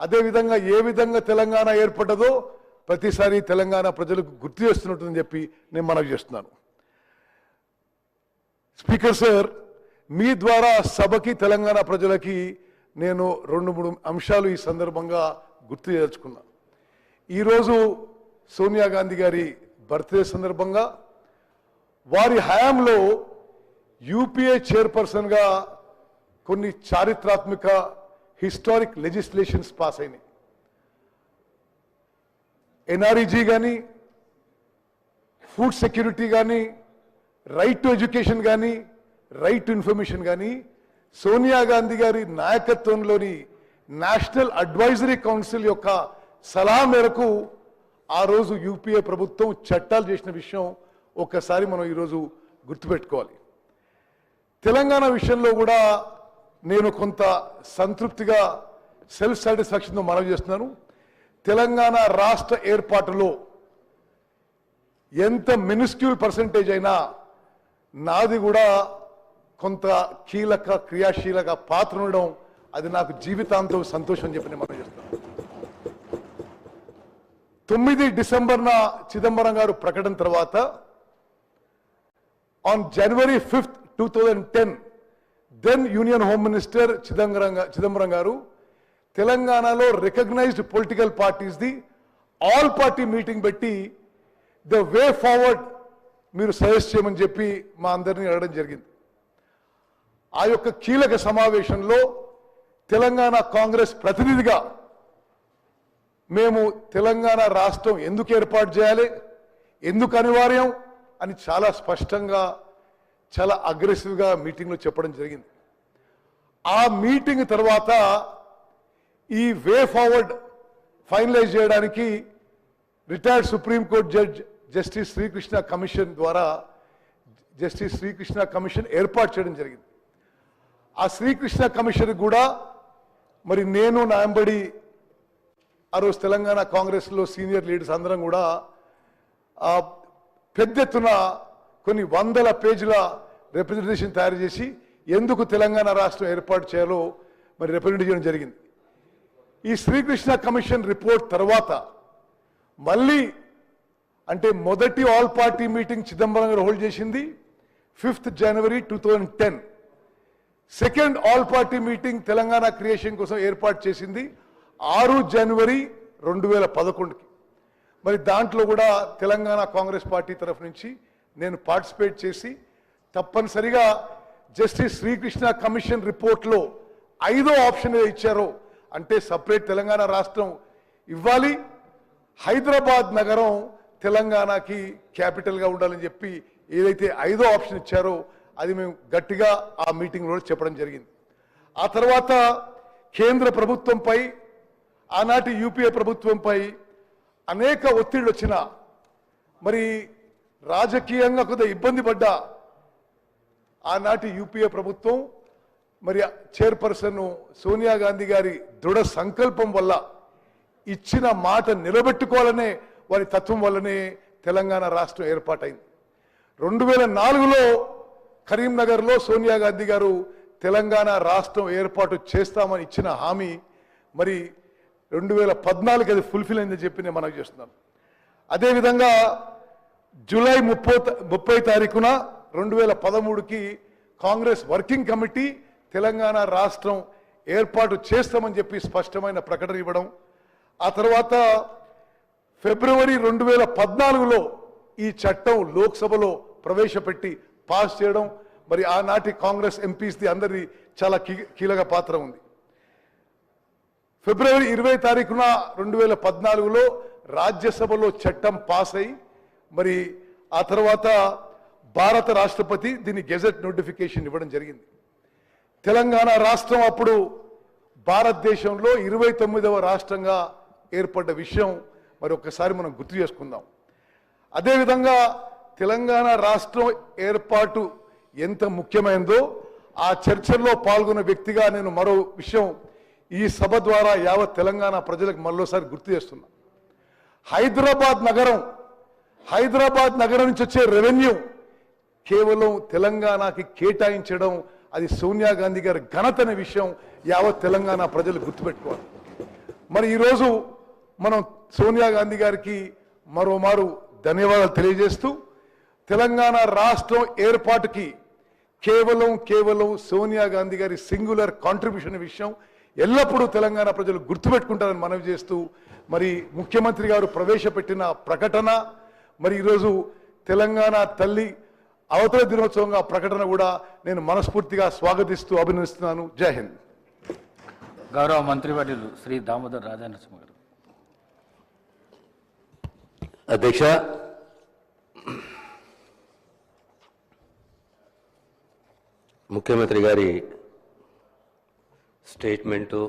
అదేవిధంగా ఏ విధంగా తెలంగాణ ఏర్పడ్డదో ప్రతిసారి తెలంగాణ ప్రజలకు గుర్తు చేస్తున్నట్టుందని చెప్పి నేను మనవి చేస్తున్నాను. స్పీకర్ సార్, మీ ద్వారా సభకి తెలంగాణ ప్రజలకి నేను 2-3 అంశాలు ఈ సందర్భంగా గుర్తు చేయదలుచుకున్నా. ఈరోజు సోనియా గాంధీ గారి బర్త్డే సందర్భంగా వారి హయాంలో యూపీఏ చైర్పర్సన్గా కొన్ని చారిత్రాత్మక హిస్టారిక్ లెజిస్లేషన్స్ పాస్ అయినాయి. ఎన్ఆర్ఈజీ కానీ, ఫుడ్ సెక్యూరిటీ కానీ, రైట్ టు ఎడ్యుకేషన్ కానీ, రైట్ టు ఇన్ఫర్మేషన్ కానీ సోనియా గాంధీ గారి నాయకత్వంలోని నేషనల్ అడ్వైజరీ కౌన్సిల్ యొక్క సలహా మేరకు ఆ రోజు యూపీఏ ప్రభుత్వం చట్టాలు చేసిన విషయం ఒక్కసారి మనం ఈరోజు గుర్తుపెట్టుకోవాలి. తెలంగాణ విషయంలో కూడా నేను కొంత సంతృప్తిగా సెల్ఫ్ సాటిస్ఫాక్షన్తో మనవి చేస్తున్నాను. తెలంగాణ రాష్ట్ర ఏర్పాటులో ఎంత మినిస్క్యూల్ పర్సంటేజ్ అయినా నాది కూడా కొంత కీలక క్రియాశీలక పాత్ర ఉండడం అది నాకు జీవితాంతం సంతోషం అని చెప్పి నేను మనవి చేస్తున్నాను. 9 డిసెంబర్న చిదంబరం గారు ప్రకటన తర్వాత on January 5, 2010 then union home minister Chidambaram గారు తెలంగాణలో recognised political parties the all party meeting పెట్టి ద వే ఫార్వర్డ్ మీరు సజెస్ట్ చేయమని చెప్పి మా అందరినీ అడగడం జరిగింది. ఆ యొక్క కీలక సమావేశంలో తెలంగాణ కాంగ్రెస్ ప్రతినిధిగా మేము తెలంగాణ రాష్ట్రం ఎందుకు ఏర్పాటు చేయాలి, ఎందుకు అనివార్యం అని చాలా స్పష్టంగా చాలా అగ్రెసివ్గా మీటింగ్లో చెప్పడం జరిగింది. ఆ మీటింగ్ తర్వాత ఈ వే ఫార్వర్డ్ ఫైనలైజ్ చేయడానికి retired supreme court judge justice Srikrishna commission ద్వారా జస్టిస్ శ్రీకృష్ణ కమిషన్ ఏర్పాటు చేయడం జరిగింది. ఆ శ్రీకృష్ణ కమిషన్ కూడా మరి నేను నాయంబడి ఆ రోజు తెలంగాణ కాంగ్రెస్లో సీనియర్ లీడర్స్ అందరం కూడా పెద్ద ఎత్తున కొన్ని 100 పేజీల రిప్రజెంటేషన్ తయారు చేసి ఎందుకు తెలంగాణ రాష్ట్రం ఏర్పాటు చేయాలో మరి రిప్రజెంట్ చేయడం జరిగింది. ఈ శ్రీకృష్ణ కమిషన్ రిపోర్ట్ తర్వాత మళ్ళీ అంటే మొదటి ఆల్ పార్టీ మీటింగ్ చిదంబరం గారు హోల్డ్ చేసింది 5th జనవరి 2010. Second all party meeting Telangana creation కోసం ఏర్పాటు చేసింది 6 జనవరి 2011కి. మరి దాంట్లో కూడా తెలంగాణ కాంగ్రెస్ పార్టీ తరఫు నుంచి నేను పార్టిసిపేట్ చేసి తప్పనిసరిగా జస్టిస్ శ్రీకృష్ణ కమిషన్ రిపోర్ట్లో 5వ ఆప్షన్ ఇచ్చారో అంటే సపరేట్ తెలంగాణ రాష్ట్రం ఇవ్వాలి, హైదరాబాద్ నగరం తెలంగాణకి క్యాపిటల్గా ఉండాలని చెప్పి ఏదైతే 5వ ఆప్షన్ ఇచ్చారో అది మేము గట్టిగా ఆ మీటింగ్లో చెప్పడం జరిగింది. ఆ తర్వాత కేంద్ర ప్రభుత్వంపై ఆనాటి యూపీఏ ప్రభుత్వంపై అనేక ఒత్తిళ్ళు వచ్చినా మరి రాజకీయంగా కొంత ఇబ్బంది పడ్డా ఆనాటి యూపీఏ ప్రభుత్వం మరి చైర్పర్సన్ సోనియా గాంధీ గారి దృఢ సంకల్పం వల్ల ఇచ్చిన మాట నిలబెట్టుకోవాలనే వారి తత్వం వల్లనే తెలంగాణ రాష్ట్రం ఏర్పాటైంది. 2004లో కరీంనగర్లో సోనియా గాంధీ గారు తెలంగాణ రాష్ట్రం ఏర్పాటు చేస్తామని ఇచ్చిన హామీ మరి 2014 అది ఫుల్ఫిల్ అయిందని చెప్పి నేను మనవి చేస్తున్నాను. అదేవిధంగా జూలై 30 తారీఖున 2013కి కాంగ్రెస్ వర్కింగ్ కమిటీ తెలంగాణ రాష్ట్రం ఏర్పాటు చేస్తామని చెప్పి స్పష్టమైన ప్రకటన ఇవ్వడం, ఆ తర్వాత ఫిబ్రవరి 2014లో ఈ చట్టం లోక్సభలో ప్రవేశపెట్టి పాస్ చేయడం మరి ఆనాటి కాంగ్రెస్ ఎంపీస్ది అందరిది చాలా కీలక పాత్ర ఉంది. ఫిబ్రవరి 20 తారీఖున 2014లో రాజ్యసభలో చట్టం పాస్ అయి మరి ఆ తర్వాత భారత రాష్ట్రపతి దీన్ని గెజెట్ నోటిఫికేషన్ ఇవ్వడం జరిగింది. తెలంగాణ రాష్ట్రం అప్పుడు భారతదేశంలో 29వ రాష్ట్రంగా ఏర్పడ్డ విషయం మరి ఒక్కసారి మనం గుర్తు చేసుకుందాం. అదేవిధంగా తెలంగాణ రాష్ట్రం ఏర్పాటు ఎంత ముఖ్యమైనదో ఆ చర్చల్లో పాల్గొన్న వ్యక్తిగా నేను మరో విషయం ఈ సభ ద్వారా యావత్ తెలంగాణ ప్రజలకు మరోసారి గుర్తు చేస్తున్నా. హైదరాబాద్ నగరం నుంచి వచ్చే రెవెన్యూ కేవలం తెలంగాణకి కేటాయించడం అది సోనియా గాంధీ గారి ఘనత అనే విషయం యావత్ తెలంగాణ ప్రజలు గుర్తుపెట్టుకోవాలి. మరి ఈరోజు మనం సోనియా గాంధీ గారికి మరోమారు ధన్యవాదాలు తెలియజేస్తూ తెలంగాణ రాష్ట్రం ఏర్పాటుకి కేవలం సోనియా గాంధీ గారి సింగులర్ కాంట్రిబ్యూషన్ విషయం ఎల్లప్పుడూ తెలంగాణ ప్రజలు గుర్తుపెట్టుకుంటారని మనవి చేస్తూ మరి ముఖ్యమంత్రి గారు ప్రవేశపెట్టిన ప్రకటన మరి ఈరోజు తెలంగాణ తల్లి అవతరణ దినోత్సవంగా ప్రకటన కూడా నేను మనస్ఫూర్తిగా స్వాగతిస్తూ అభినందిస్తున్నాను. జై హింద్. గౌరవ మంత్రివర్యులు శ్రీ దామోదర్ రాజనరసింహ గారు. అధ్యక్ష, ముఖ్యమంత్రి గారి స్టేట్మెంటు